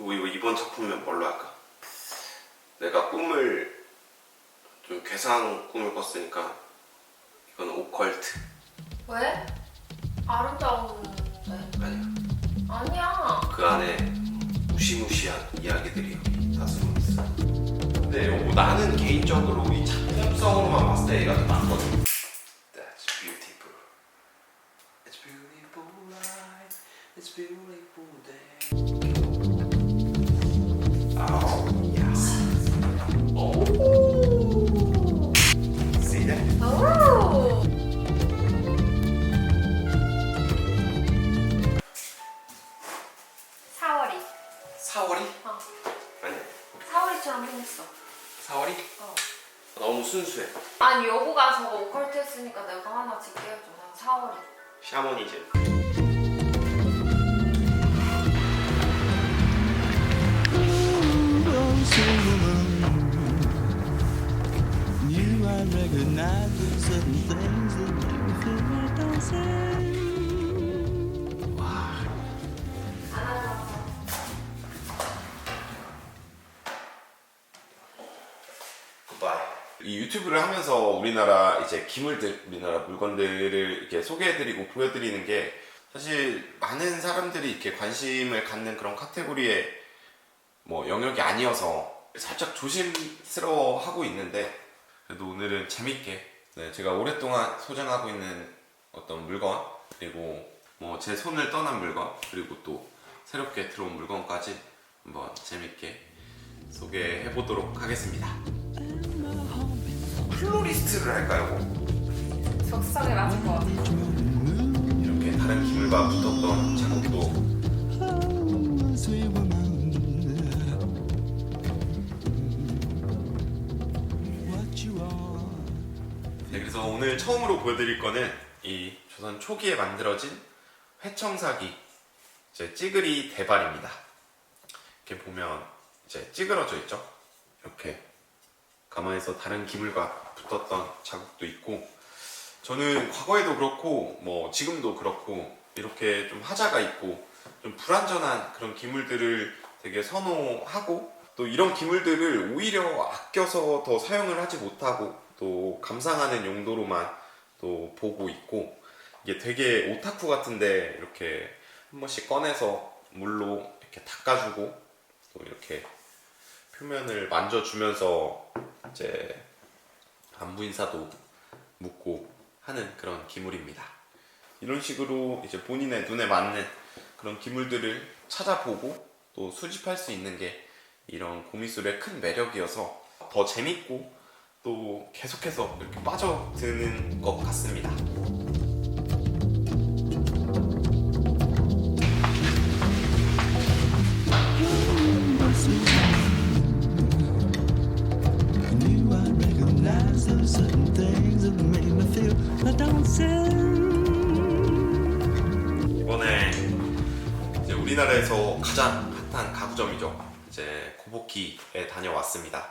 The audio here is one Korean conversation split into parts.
이거 이번 작품은 뭘로 할까? 내가 꿈을 좀 괴상한 꿈을 꿨으니까 이건 오컬트. 왜? 아름다운데. 아니야. 아니야. 그 안에 무시무시한 이야기들이 다 숨어 있어. 근데 나는 개인적으로 이 작품성으로만 봤을 때 얘가 더 낫거든. That's beautiful. It's beautiful life. It's beautiful day. Oh yes. Oh. See that? 오. 4월이. 4월이? 어. 아니야. 4월이처럼 생겼어. 4월이? 어. 너무 순수해. 아니 여보가 저거 오컬트 했으니까 내가 하나 짓게 해줘. 난 4월이. 샤머니즘. You I recognize certain things that make me feel like dancing. 굿바이. 이 유튜브를 하면서 우리나라 이제 기물들, 우리나라 물건들을 이렇게 소개해드리고 보여드리는 게 사실 많은 사람들이 이렇게 관심을 갖는 그런 카테고리의 뭐 영역이 아니어서 살짝 조심스러워하고 있는데, 그래도 오늘은 재밌게 제가 오랫동안 소장하고 있는 어떤 물건, 그리고 뭐 제 손을 떠난 물건, 그리고 또 새롭게 들어온 물건까지 한번 재밌게 소개해 보도록 하겠습니다. 플로리스트를 할까요? 적성에 맞을 것 같아. 이렇게 다른 기물과 붙었던 자국도 Oh, sweet woman, what you are. 네, 그래서 오늘 처음으로 보여드릴 거는 이 조선 초기에 만들어진 회청사기 이제 찌그리 대발입니다. 이렇게 보면 이제 찌그러져 있죠. 이렇게 가만히서 다른 기물과 붙었던 자국도 있고, 저는 과거에도 그렇고 뭐 지금도 그렇고 이렇게 좀 하자가 있고 좀 불완전한 그런 기물들을 되게 선호하고, 또 이런 기물들을 오히려 아껴서 더 사용을 하지 못하고 또 감상하는 용도로만 또 보고 있고, 이게 되게 오타쿠 같은데 이렇게 한 번씩 꺼내서 물로 이렇게 닦아주고 또 이렇게 표면을 만져주면서 이제 안부 인사도 묻고 하는 그런 기물입니다. 이런 식으로 이제 본인의 눈에 맞는 그런 기물들을 찾아보고 또 수집할 수 있는 게 이런 고미술의 큰 매력이어서 더 재밌고 또 계속해서 이렇게 빠져드는 것 같습니다. You I recognize those certain things that make me feel like dancing. 이번에 이제 우리나라에서 가장 핫한 가구점이죠. 이제 고보키에 다녀왔습니다.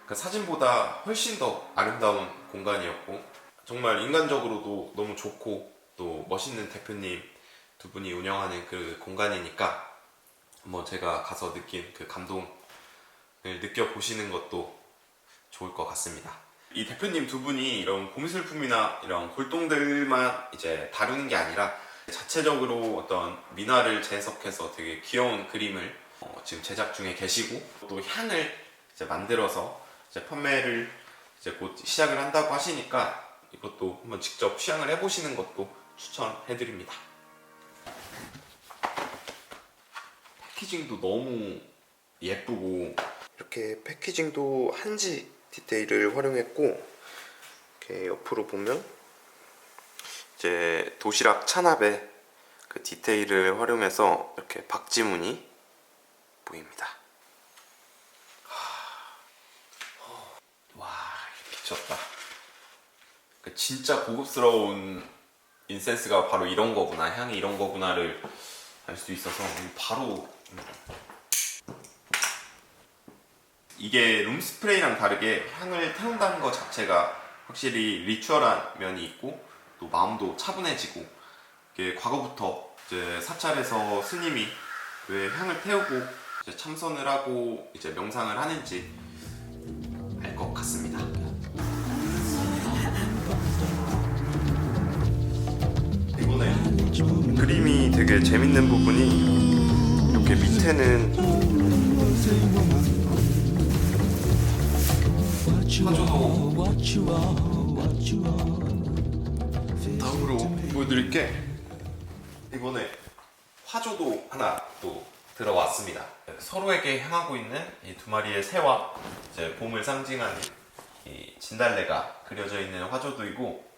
그 사진보다 훨씬 더 아름다운 공간이었고, 정말 인간적으로도 너무 좋고 또 멋있는 대표님 두 분이 운영하는 그 공간이니까 한번 제가 가서 느낀 그 감동을 느껴보시는 것도 좋을 것 같습니다. 이 대표님 두 분이 이런 고미술품이나 이런 골동들만 이제 다루는 게 아니라 자체적으로 어떤 민화를 재해석해서 되게 귀여운 그림을 지금 제작 중에 계시고, 또 향을 이제 만들어서 이제 판매를 이제 곧 시작을 한다고 하시니까 이것도 한번 직접 취향을 해보시는 것도 추천해드립니다. 패키징도 너무 예쁘고, 이렇게 패키징도 한지 디테일을 활용했고, 이렇게 옆으로 보면 이제 도시락 찬압의 그 디테일을 활용해서 이렇게 박지문이 보입니다. 와, 미쳤다. 진짜 고급스러운 인센스가 바로 이런 거구나, 향이 이런 거구나를 알 수 있어서 바로 이게 룸스프레이랑 다르게 향을 태운다는 것 자체가 확실히 리추얼한 면이 있고, 또 마음도 차분해지고, 이게 과거부터 이제 사찰에서 스님이 왜 향을 태우고 이제 참선을 하고 이제 명상을 하는지 알 것 같습니다. 이번에 그림이 되게 재밌는 부분이 이렇게 밑에는 다음으로 보여드릴게 이번에 화조도 하나 또 들어왔습니다. 서로에게 향하고 있는 이 두 마리의 새와 이제 봄을 상징하는 이 진달래가 그려져 있는 화조도이고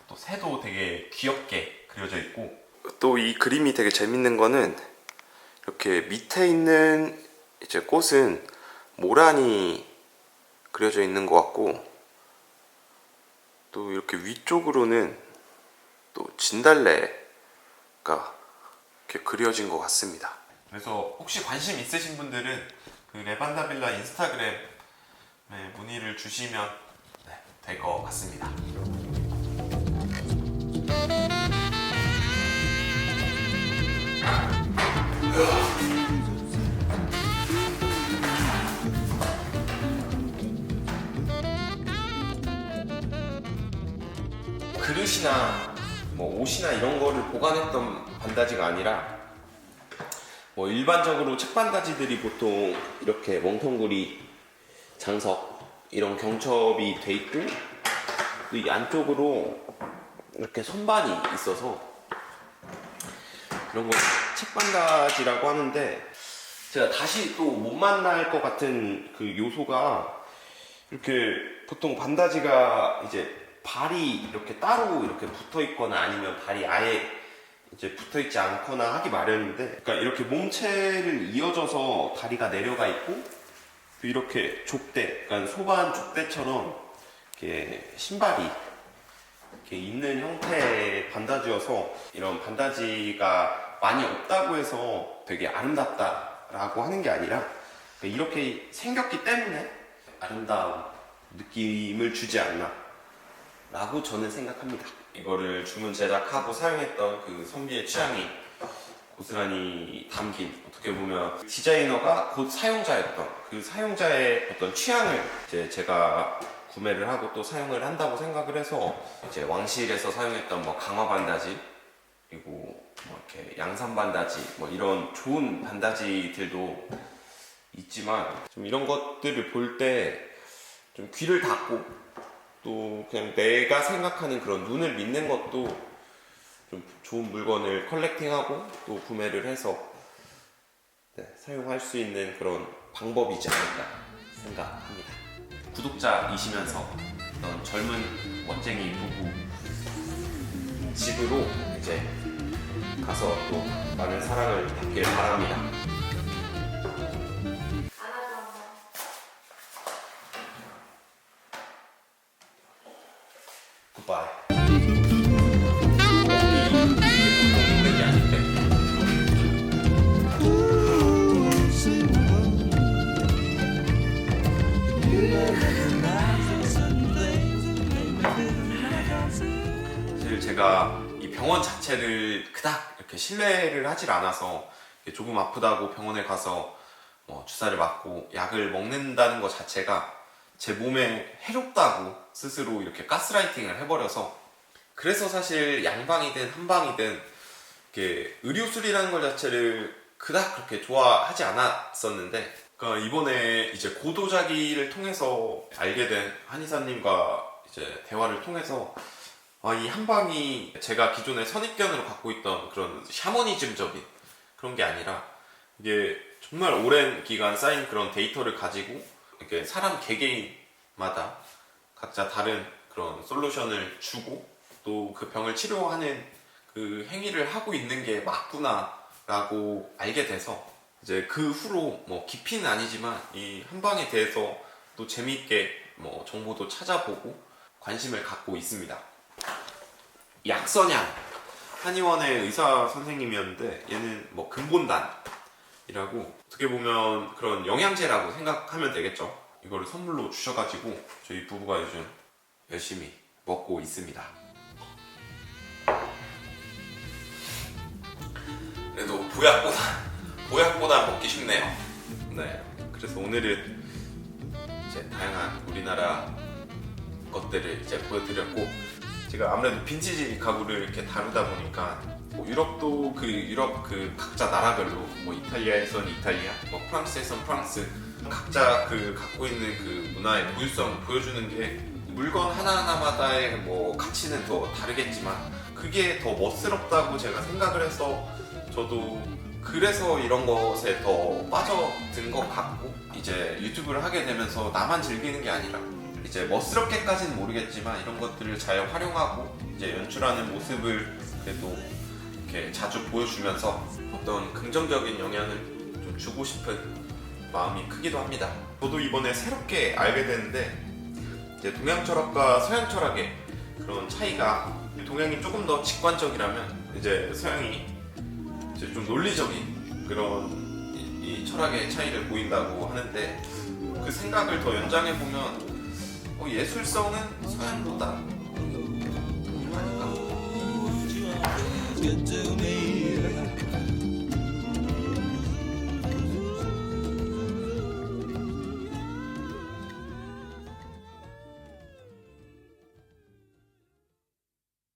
또 새도 되게 귀엽게 그려져 있고 또 이 그림이 되게 재밌는 거는 이렇게 밑에 있는 이제 꽃은 모란이 그려져 있는 것 같고 또 이렇게 위쪽으로는 또 진달래가 이렇게 그려진 것 같습니다. 그래서 혹시 관심 있으신 분들은 그 레반다빌라 인스타그램에 문의를 주시면 될 것 같습니다. 그릇이나 뭐 옷이나 이런 거를 보관했던 반다지가 아니라 뭐 일반적으로 책 반다지들이 보통 이렇게 멍텅구리 장석 이런 경첩이 돼 있고 또 이 안쪽으로 이렇게 선반이 있어서 그런 거 책 반다지라고 하는데 제가 다시 또 못 만날 것 같은 그 요소가 이렇게 보통 반다지가 이제 발이 이렇게 따로 이렇게 붙어 있거나 아니면 발이 아예 이제 붙어 있지 않거나 하기 마련인데 그러니까 이렇게 몸체를 이어져서 다리가 내려가 있고 또 이렇게 족대, 그러니까 소반 족대처럼 이렇게 신발이 이렇게 있는 형태의 반다지여서 이런 반다지가 많이 없다고 해서 되게 아름답다라고 하는 게 아니라 이렇게 생겼기 때문에 아름다운 느낌을 주지 않나 라고 저는 생각합니다. 이거를 주문 제작하고 사용했던 그 선비의 취향이 고스란히 담긴 어떻게 보면 디자이너가 곧 사용자였던 그 사용자의 어떤 취향을 이제 제가 구매를 하고 또 사용을 한다고 생각을 해서 이제 왕실에서 사용했던 뭐 강화 반다지 그리고 뭐 이렇게 양산 반다지 뭐 이런 좋은 반다지들도 있지만 좀 이런 것들을 볼 때 좀 귀를 닫고 또 그냥 내가 생각하는 그런 눈을 믿는 것도 좀 좋은 물건을 컬렉팅하고 또 구매를 해서 사용할 수 있는 그런 방법이지 않을까 생각합니다. 구독자이시면서 어떤 젊은 멋쟁이 부부 집으로 이제 가서 또 많은 사랑을 받길 바랍니다. 안아줘 한번. 굿바이. 사실 제가 이 병원 자체를 그닥 이렇게 신뢰를 하질 않아서 조금 아프다고 병원에 가서 주사를 맞고 약을 먹는다는 것 자체가 제 몸에 해롭다고 스스로 이렇게 가스라이팅을 해버려서 그래서 사실 양방이든 한방이든 이렇게 의료술이라는 것 자체를 그닥 그렇게 좋아하지 않았었는데 그러니까 이번에 이제 고도자기를 통해서 알게 된 한의사님과 이제 대화를 통해서 이 한방이 제가 기존에 선입견으로 갖고 있던 그런 샤머니즘적인 그런 게 아니라 이게 정말 오랜 기간 쌓인 그런 데이터를 가지고 이렇게 사람 개개인마다 각자 다른 그런 솔루션을 주고 또 그 병을 치료하는 그 행위를 하고 있는 게 맞구나 라고 알게 돼서 이제 그 후로 뭐 깊이는 아니지만 이 한방에 대해서 또 재미있게 뭐 정보도 찾아보고 관심을 갖고 있습니다. 약선양 한의원의 의사 선생님이었는데 얘는 뭐 근본단이라고 어떻게 보면 그런 영양제라고 생각하면 되겠죠. 이거를 선물로 주셔가지고 저희 부부가 요즘 열심히 먹고 있습니다. 그래도 보약보다 보약보다 먹기 쉽네요. 네, 그래서 오늘은 이제 다양한 우리나라 것들을 이제 보여드렸고, 제가 아무래도 빈티지 가구를 이렇게 다루다 보니까 뭐 유럽도 그 유럽 그 각자 나라별로 뭐 이탈리아에선 이탈리아, 뭐 프랑스에선 프랑스, 각자 그 갖고 있는 그 문화의 고유성 보여주는 게 물건 하나하나마다의 뭐 가치는 더 다르겠지만 그게 더 멋스럽다고 제가 생각을 해서 저도 그래서 이런 것에 더 빠져든 것 같고, 이제 유튜브를 하게 되면서 나만 즐기는 게 아니라 이제 멋스럽게까지는 모르겠지만 이런 것들을 잘 활용하고 이제 연출하는 모습을 그래도 이렇게 자주 보여주면서 어떤 긍정적인 영향을 좀 주고 싶은 마음이 크기도 합니다. 저도 이번에 새롭게 알게 됐는데 이제 동양 철학과 서양 철학의 그런 차이가, 동양이 조금 더 직관적이라면 이제 서양이 이제 좀 논리적인 그런 이 철학의 차이를 보인다고 하는데, 그 생각을 더 연장해 보면 예술성은 서양보다 아닐까? Good to me.